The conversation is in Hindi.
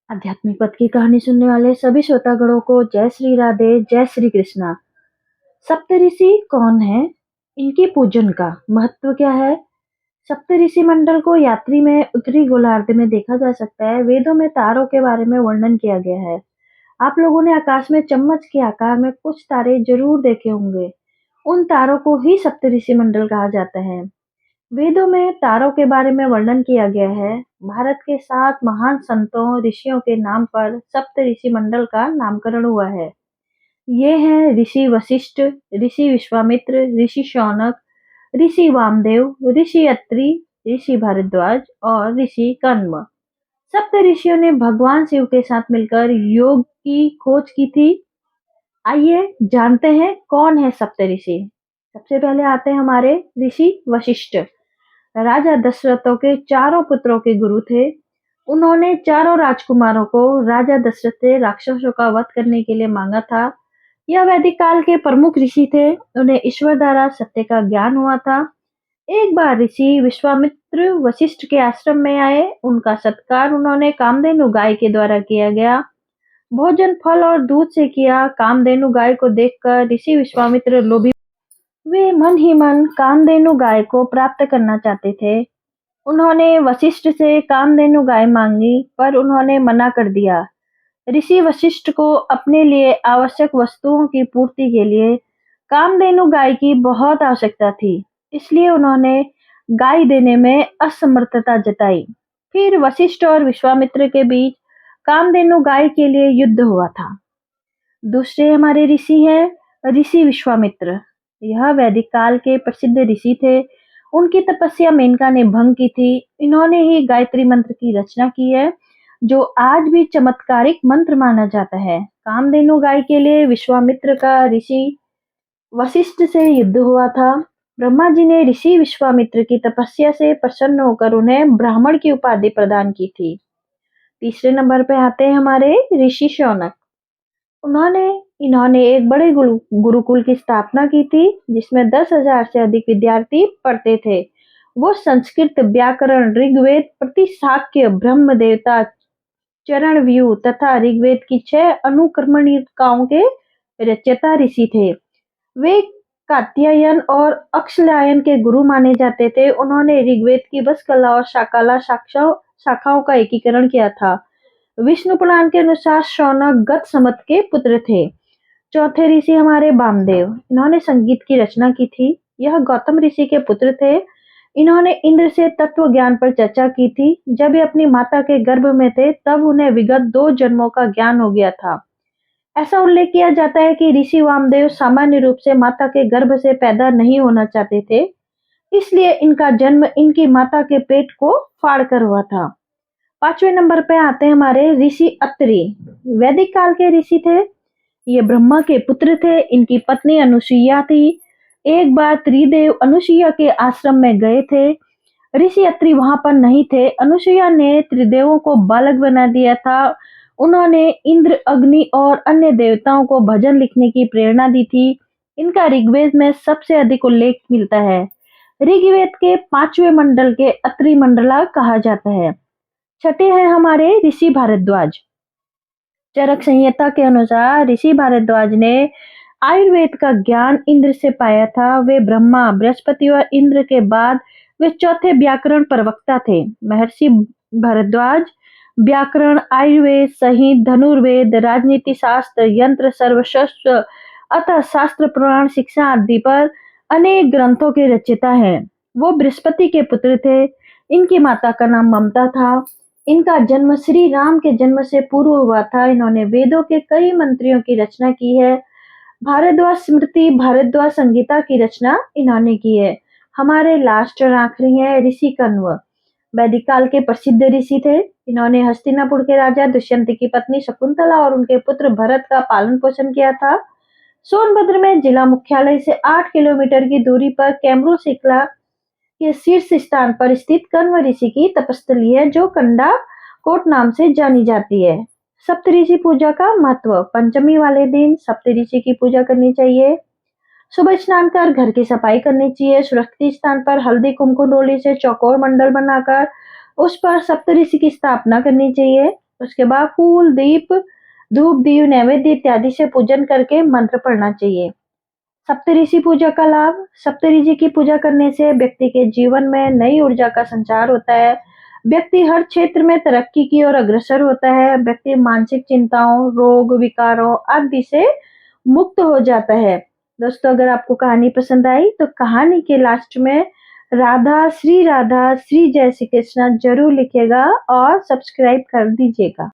आध्यात्मिक पथ की कहानी सुनने वाले सभी श्रोतागणों को जय श्री राधे, जय श्री कृष्णा। सप्तऋषि कौन है? इनके पूजन का महत्व क्या है? सप्तऋषि मंडल को यात्री में उत्तरी गोलार्ध में देखा जा सकता है। वेदों में तारों के बारे में वर्णन किया गया है। आप लोगों ने आकाश में चम्मच के आकार में कुछ तारे जरूर देखे होंगे। उन तारों को ही सप्तऋषि मंडल कहा जाता है। वेदों में तारों के बारे में वर्णन किया गया है। भारत के 7 महान संतों ऋषियों के नाम पर सप्त ऋषि मंडल का नामकरण हुआ है। ये हैं ऋषि वशिष्ठ, ऋषि विश्वामित्र, ऋषि शौनक, ऋषि वामदेव, ऋषि अत्रि, ऋषि भारद्वाज और ऋषि कण्व। सप्त ऋषियों ने भगवान शिव के साथ मिलकर योग की खोज की थी। आइए जानते हैं कौन है सप्त ऋषि। सबसे पहले आते हैं हमारे ऋषि वशिष्ठ। राजा दशरथों के चारों पुत्रों के गुरु थे। उन्होंने चारों राजकुमारों को राजा दशरथ से राक्षसों का वध करने के लिए मांगा था। यह वैदिक काल के प्रमुख ऋषि थे। उन्हें ईश्वर द्वारा सत्य का ज्ञान हुआ था। एक बार ऋषि विश्वामित्र वशिष्ठ के आश्रम में आए। उनका सत्कार उन्होंने कामधेनु गाय के द्वारा किया गया। भोजन फल और दूध से किया। कामधेनु गाय को देखकर ऋषि विश्वामित्र लोभी। वे मन ही मन कामधेनु गाय को प्राप्त करना चाहते थे। उन्होंने वशिष्ठ से कामधेनु गाय मांगी, पर उन्होंने मना कर दिया। ऋषि वशिष्ठ को अपने लिए आवश्यक वस्तुओं की पूर्ति के लिए कामधेनु गाय की बहुत आवश्यकता थी, इसलिए उन्होंने गाय देने में असमर्थता जताई। फिर वशिष्ठ और विश्वामित्र के बीच कामधेनु गाय के लिए युद्ध हुआ था। दूसरे हमारे ऋषि हैं ऋषि विश्वामित्र। यह वैदिक काल के प्रसिद्ध ऋषि थे। उनकी तपस्या मेनका ने भंग की थी। इन्होंने ही गायत्री मंत्र की रचना की है, जो आज भी चमत्कारिक मंत्र माना जाता है। कामधेनु गाय के लिए विश्वामित्र का ऋषि वशिष्ठ से युद्ध हुआ था। ब्रह्मा जी ने ऋषि विश्वामित्र की तपस्या से प्रसन्न होकर उन्हें ब्राह्मण की उपाधि प्रदान की थी। तीसरे नंबर पे आते हैं हमारे ऋषि शौनक। उन्होंने इन्होंने एक बड़े गुरुकुल की स्थापना की थी, जिसमें 10,000 से अधिक विद्यार्थी पढ़ते थे। वो संस्कृत, व्याकरण, ऋग्वेद, प्रतिशाक्य, ब्रह्म देवता, चरण व्यू तथा ऋग्वेद की 6 अनुक्रमणिकाओं के रचयिता ऋषि थे। वे कात्यायन और अक्षलायन के गुरु माने जाते थे। उन्होंने ऋग्वेद की वस्कला और शाकाला शाखाओं का एकीकरण किया था। विष्णु पुराण के अनुसार शौनक गत समत के पुत्र थे। चौथे ऋषि हमारे वामदेव। इन्होंने संगीत की रचना की थी। यह गौतम ऋषि के पुत्र थे। इन्होंने इंद्र से तत्व ज्ञान पर चर्चा की थी। जब ये अपनी माता के गर्भ में थे, तब उन्हें विगत 2 जन्मों का ज्ञान हो गया था। ऐसा उल्लेख किया जाता है कि ऋषि वामदेव सामान्य रूप से माता के गर्भ से पैदा नहीं होना चाहते थे, इसलिए इनका जन्म इनकी माता के पेट को फाड़कर हुआ था। 5वें नंबर पे आते हैं हमारे ऋषि अत्रि। वैदिक काल के ऋषि थे। ये ब्रह्मा के पुत्र थे। इनकी पत्नी अनुसुईया थी। एक बार त्रिदेव अनुसुईया के आश्रम में गए थे। ऋषि अत्रि वहां पर नहीं थे। अनुसुईया ने त्रिदेवों को बालक बना दिया था। उन्होंने इंद्र, अग्नि और अन्य देवताओं को भजन लिखने की प्रेरणा दी थी। इनका ऋग्वेद में सबसे अधिक उल्लेख मिलता है। ऋग्वेद के 5वें मंडल के अत्रि मंडला कहा जाता है। छठे हैं हमारे ऋषि भारद्वाज। चरक संहिता के अनुसार ऋषि भारद्वाज ने आयुर्वेद का ज्ञान इंद्र से पाया था। वे ब्रह्मा, बृहस्पति और इंद्र के बाद वे चौथे व्याकरण प्रवक्ता थे। महर्षि भारद्वाज व्याकरण, आयुर्वेद सहित धनुर्वेद, राजनीति शास्त्र, यंत्र, सर्वशास्त्र, अतः शास्त्र, पुराण, शिक्षा आदि पर अनेक ग्रंथों के रचयिता हैं। वो बृहस्पति के पुत्र थे। इनकी माता का नाम ममता था। इनका जन्म श्री राम के जन्म से पूर्व हुआ था। इन्होंने वेदों के कई मंत्रियों की रचना की है। भारद्वाज स्मृति, भारद्वाज संहिता की रचना इन्होंने की है। हमारे लास्ट और आखिरी है ऋषि कण्व। वैदिक काल के प्रसिद्ध ऋषि थे। इन्होंने हस्तिनापुर के राजा दुष्यंत की पत्नी शकुंतला और उनके पुत्र भरत का पालन पोषण किया था। सोनभद्र में जिला मुख्यालय से 8 किलोमीटर की दूरी पर कैमरू शिखला के शीर्ष स्थान पर स्थित कण्व ऋषि की तपस्थली है, जो कंडा कोट नाम से जानी जाती है। सप्तऋषि पूजा का महत्व। पंचमी वाले दिन सप्तऋषि की पूजा करनी चाहिए। सुबह स्नान कर घर की सफाई करनी चाहिए। सुरक्षित स्थान पर हल्दी, कुमकुम, डोली से चौकोर मंडल बनाकर उस पर सप्तऋषि की स्थापना करनी चाहिए। उसके बाद फूल, दीप, धूप, दीप, नैवेद्य इत्यादि से पूजन करके मंत्र पढ़ना चाहिए। सप्तऋषि पूजा का लाभ। सप्तऋषि की पूजा करने से व्यक्ति के जीवन में नई ऊर्जा का संचार होता है। व्यक्ति हर क्षेत्र में तरक्की की ओर अग्रसर होता है। व्यक्ति मानसिक चिंताओं, रोग, विकारों आदि से मुक्त हो जाता है। दोस्तों, अगर आपको कहानी पसंद आई तो कहानी के लास्ट में राधा श्री जय श्री कृष्णा जरूर लिखिएगा और सब्सक्राइब कर दीजिएगा।